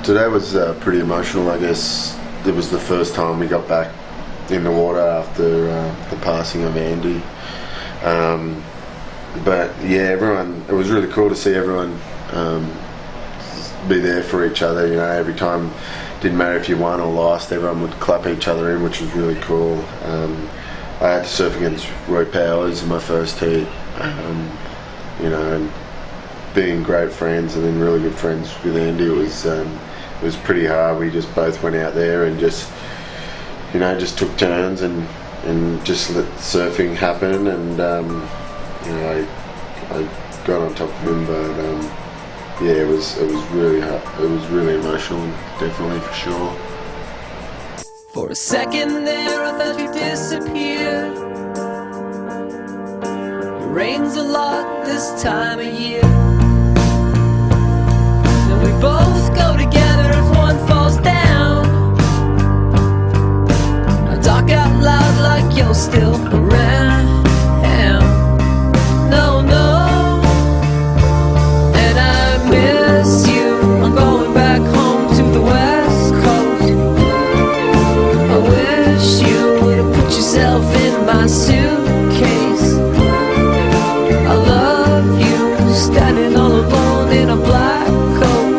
Today was pretty emotional. I guess it was the first time we got back in the water after the passing of Andy. But yeah, it was really cool to see everyone be there for each other. You know, every time, didn't matter if you won or lost, everyone would clap each other in, which was really cool. I had to surf against Roy Powers in my first heat. You know, and being great friends and then really good friends with Andy, it was pretty hard. We just both went out there and just took turns and just let surfing happen. And you know, I got on top of him, but yeah, it was really hard. It was really emotional, definitely, for sure. For a second there, I thought you disappeared. It rains a lot this time of year, and we both go together if one falls down. I talk out loud like you're still around. No, no, and I miss you. I'm going back home to the West Coast. I wish you would have put yourself in my suitcase. I love you, standing all alone in a black coat.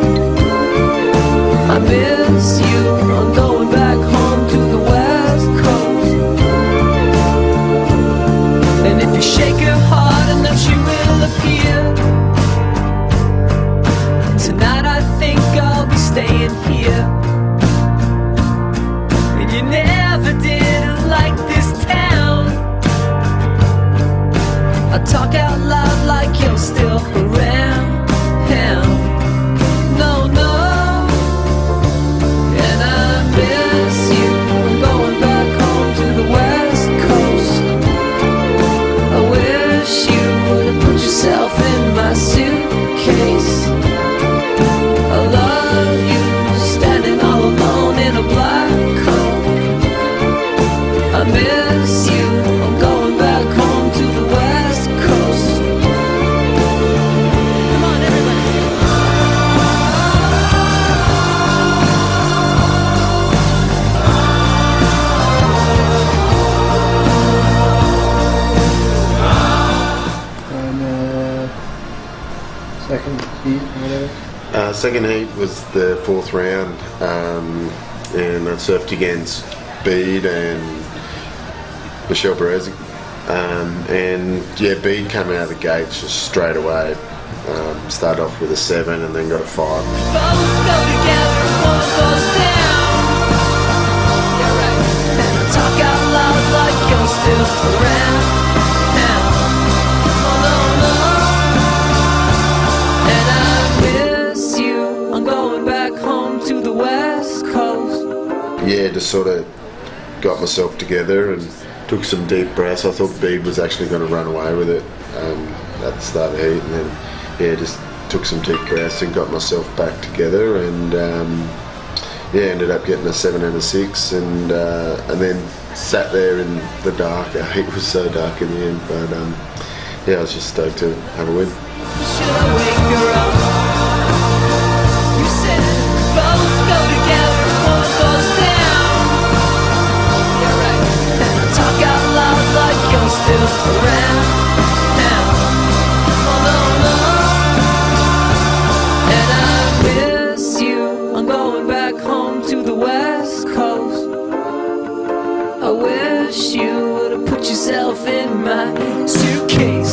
I miss you, I'm going back home to the West Coast. And if you shake her hard enough, she will appear. Tonight I think I'll be staying here. And you never did like this town. I talk out loud like you're still around. No, no, and I miss you. I'm going back home to the West Coast. I wish you would have put yourself in my suitcase. I love you, standing all alone in a black coat. I miss you, I'm going back home to the West Coast. Come on, everybody. And second heat, whatever. Second heat was the fourth round, and I surfed against Bede and Michelle Berezi. And yeah, Bede came out of the gates just straight away. Started off with a 7 and then got a 5. Both go together if one goes down. You're right. And I talk out loud like you're still around now. Oh, no, no. And I miss you. I'm going back home to the West Coast. Yeah, just sort of got myself together and took some deep breaths. I thought Bede was actually going to run away with it at the start of the heat, and then yeah, just took some deep breaths and got myself back together, and yeah, ended up getting a 7 and a 6, and then sat there in the dark. The heat was so dark in the end, but yeah, I was just stoked to have a win. Should I wake her up? You said both go together if one goes down. You're right. And I talk out loud like you're still around now. Oh, no, no. And I miss you. I'm going back home to the West Coast. I wish you would have put yourself in my suitcase.